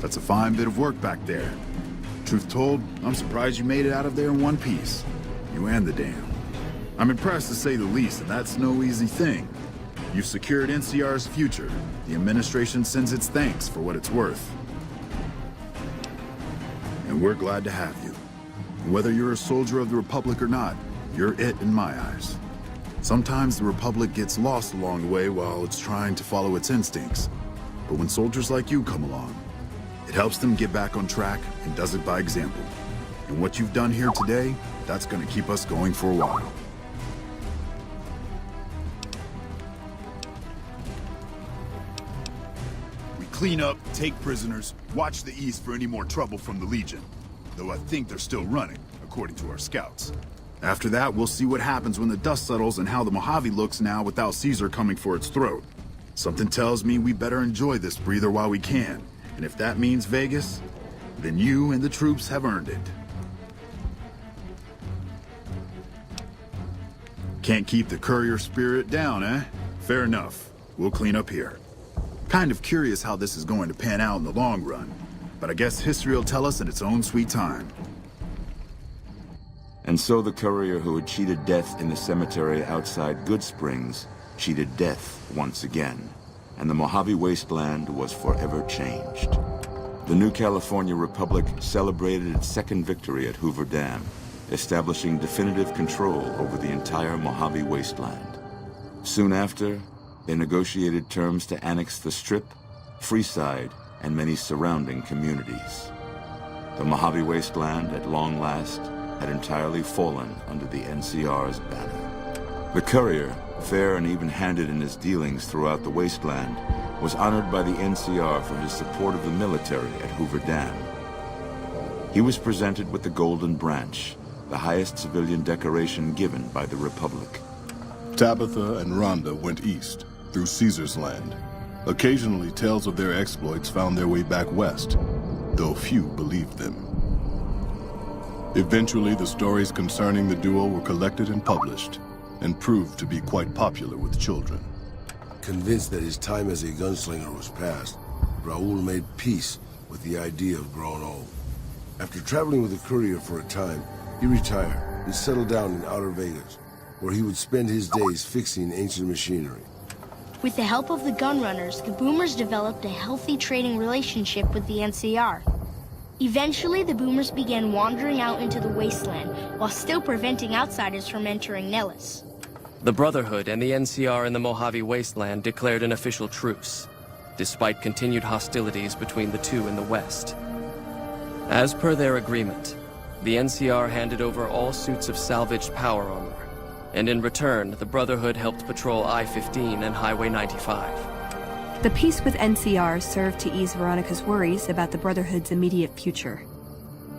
That's a fine bit of work back there. Truth told, I'm surprised you made it out of there in one piece. You and the dam. I'm impressed to say the least, and that's no easy thing. You've secured NCR's future. The administration sends its thanks for what it's worth. And we're glad to have you. Whether you're a soldier of the Republic or not, you're it in my eyes. Sometimes the Republic gets lost along the way while it's trying to follow its instincts. But when soldiers like you come along, it helps them get back on track and does it by example. And what you've done here today, that's gonna keep us going for a while. We clean up, take prisoners, watch the east for any more trouble from the Legion. Though I think they're still running, according to our scouts. After that, we'll see what happens when the dust settles and how the Mojave looks now without Caesar coming for its throat. Something tells me we better enjoy this breather while we can. And if that means Vegas, then you and the troops have earned it. Can't keep the courier spirit down, eh? Fair enough. We'll clean up here. Kind of curious how this is going to pan out in the long run. But I guess history will tell us in its own sweet time. And so the courier who had cheated death in the cemetery outside Good Springs cheated death once again, and the Mojave Wasteland was forever changed. The new California Republic celebrated its second victory at Hoover Dam, establishing definitive control over the entire Mojave Wasteland. Soon after, they negotiated terms to annex the Strip, Freeside, and many surrounding communities. The Mojave Wasteland, at long last, had entirely fallen under the NCR's banner. The courier, fair and even-handed in his dealings throughout the wasteland, was honored by the NCR for his support of the military at Hoover Dam. He was presented with the Golden Branch, the highest civilian decoration given by the Republic. Tabitha and Rhonda went east, through Caesar's land. Occasionally, tales of their exploits found their way back west, though few believed them. Eventually, the stories concerning the duo were collected and published, and proved to be quite popular with children. Convinced that his time as a gunslinger was past, Raul made peace with the idea of growing old. After traveling with the courier for a time, he retired and settled down in outer Vegas, where he would spend his days fixing ancient machinery. With the help of the gunrunners, the Boomers developed a healthy trading relationship with the NCR. Eventually, the Boomers began wandering out into the wasteland, while still preventing outsiders from entering Nellis. The Brotherhood and the NCR in the Mojave Wasteland declared an official truce, despite continued hostilities between the two in the west. As per their agreement, the NCR handed over all suits of salvaged power armor, and in return, the Brotherhood helped patrol I-15 and Highway 95. The peace with NCR served to ease Veronica's worries about the Brotherhood's immediate future.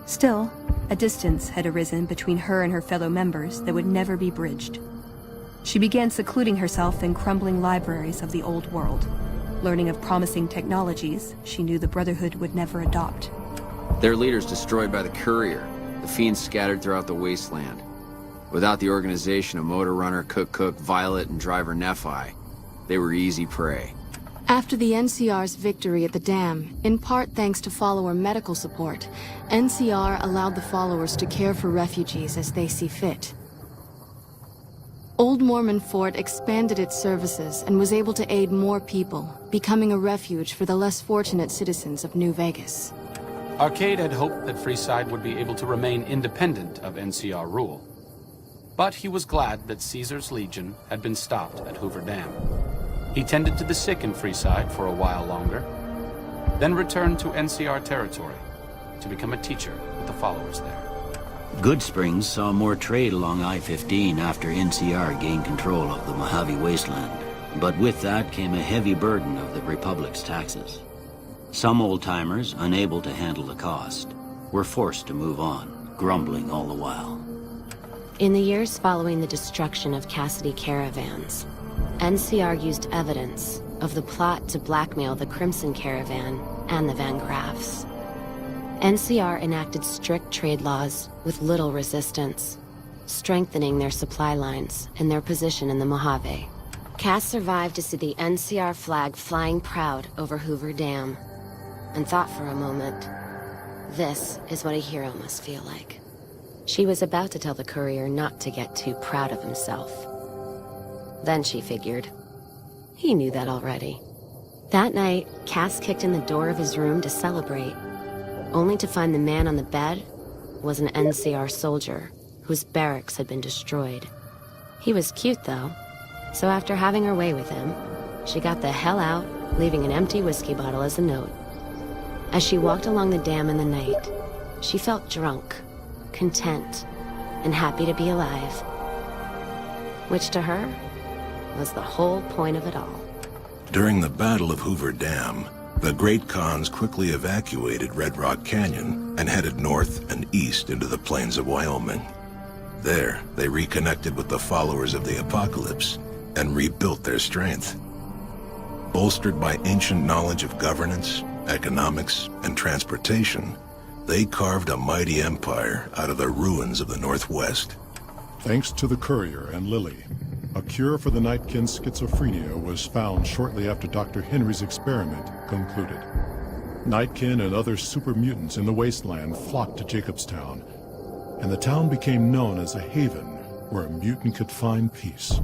Still, a distance had arisen between her and her fellow members that would never be bridged. She began secluding herself in crumbling libraries of the old world, learning of promising technologies she knew the Brotherhood would never adopt. Their leaders destroyed by the courier, the fiends scattered throughout the wasteland. Without the organization of Motor Runner, Cook, Violet, and Driver Nephi, they were easy prey. After the NCR's victory at the dam, in part thanks to follower medical support, NCR allowed the followers to care for refugees as they see fit. Old Mormon Fort expanded its services and was able to aid more people, becoming a refuge for the less fortunate citizens of New Vegas. Arcade had hoped that Freeside would be able to remain independent of NCR rule. But he was glad that Caesar's Legion had been stopped at Hoover Dam. He tended to the sick in Freeside for a while longer, then returned to NCR territory to become a teacher with the followers there. Good Springs saw more trade along I-15 after NCR gained control of the Mojave Wasteland. But with that came a heavy burden of the Republic's taxes. Some old-timers, unable to handle the cost, were forced to move on, grumbling all the while. In the years following the destruction of Cassidy caravans, NCR used evidence of the plot to blackmail the Crimson Caravan and the Van Graffs. NCR enacted strict trade laws with little resistance, strengthening their supply lines and their position in the Mojave. Cass survived to see the NCR flag flying proud over Hoover Dam. and thought for a moment, this is what a hero must feel like. She was about to tell the courier not to get too proud of himself. Then she figured, he knew that already. That night, Cass kicked in the door of his room to celebrate, only to find the man on the bed was an NCR soldier whose barracks had been destroyed. He was cute, though, so after having her way with him, she got the hell out, leaving an empty whiskey bottle as a note. As she walked along the dam in the night, she felt drunk, content, and happy to be alive. Which to her was the whole point of it all. During the Battle of Hoover Dam, the Great Khans quickly evacuated Red Rock Canyon and headed north and east into the plains of Wyoming. There, they reconnected with the followers of the Apocalypse and rebuilt their strength. Bolstered by ancient knowledge of governance, economics, and transportation, they carved a mighty empire out of the ruins of the Northwest. Thanks to the courier and Lily, a cure for the Nightkin's schizophrenia was found shortly after Dr. Henry's experiment concluded. Nightkin and other super mutants in the wasteland flocked to Jacobstown, and the town became known as a haven where a mutant could find peace.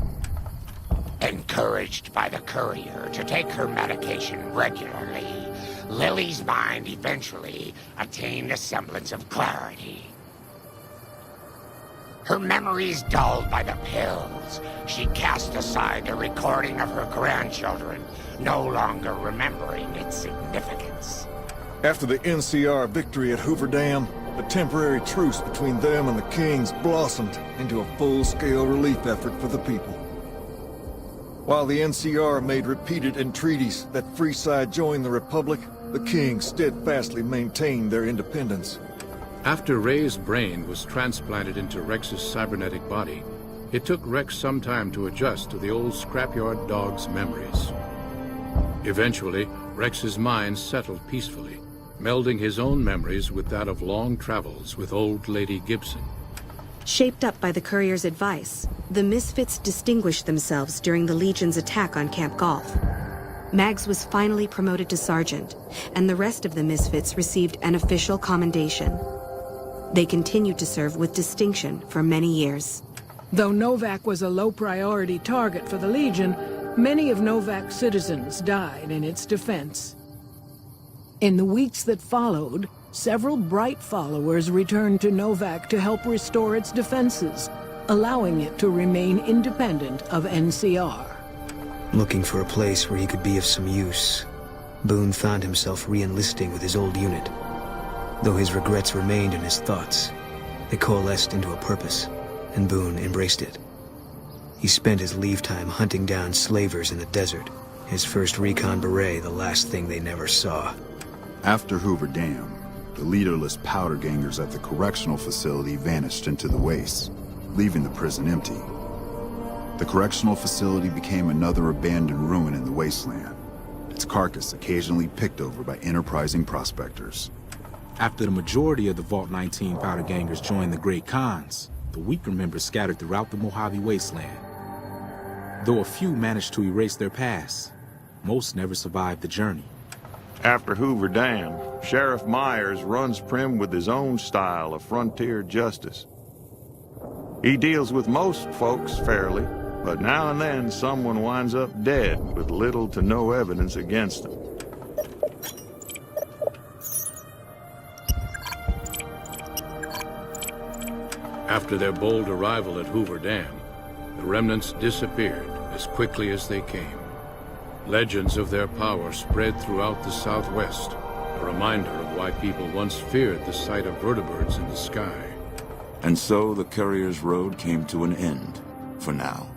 Encouraged by the courier to take her medication regularly, Lily's mind eventually attained a semblance of clarity. Her memories dulled by the pills, she cast aside the recording of her grandchildren, no longer remembering its significance. After the NCR victory at Hoover Dam, the temporary truce between them and the Kings blossomed into a full-scale relief effort for the people. While the NCR made repeated entreaties that Freeside join the Republic, the Kings steadfastly maintained their independence. After Ray's brain was transplanted into Rex's cybernetic body, it took Rex some time to adjust to the old scrapyard dog's memories. Eventually, Rex's mind settled peacefully, melding his own memories with that of long travels with old Lady Gibson. Shaped up by the courier's advice, the Misfits distinguished themselves during the Legion's attack on Camp Golf. Mags was finally promoted to sergeant, and the rest of the Misfits received an official commendation. They continued to serve with distinction for many years. Though Novak was a low-priority target for the Legion, many of Novak's citizens died in its defense. In the weeks that followed, several bright followers returned to Novak to help restore its defenses, allowing it to remain independent of NCR. Looking for a place where he could be of some use, Boone found himself re-enlisting with his old unit. Though his regrets remained in his thoughts, they coalesced into a purpose, and Boone embraced it. He spent his leave time hunting down slavers in the desert, his first recon beret the last thing they never saw. After Hoover Dam, the leaderless powder gangers at the correctional facility vanished into the wastes, leaving the prison empty. The correctional facility became another abandoned ruin in the wasteland, its carcass occasionally picked over by enterprising prospectors. After the majority of the Vault 19 powder gangers joined the Great Khans, the weaker members scattered throughout the Mojave Wasteland. Though a few managed to erase their past, most never survived the journey. After Hoover Dam, Sheriff Myers runs Prim with his own style of frontier justice. He deals with most folks fairly, but now and then someone winds up dead with little to no evidence against them. After their bold arrival at Hoover Dam, the remnants disappeared as quickly as they came. Legends of their power spread throughout the Southwest, a reminder of why people once feared the sight of vertibirds in the sky. And so the Courier's Road came to an end, for now.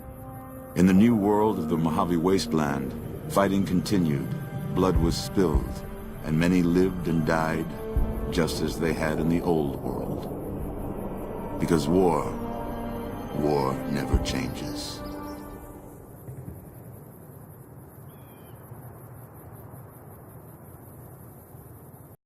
In the new world of the Mojave Wasteland, fighting continued, blood was spilled, and many lived and died just as they had in the old world. Because war never changes.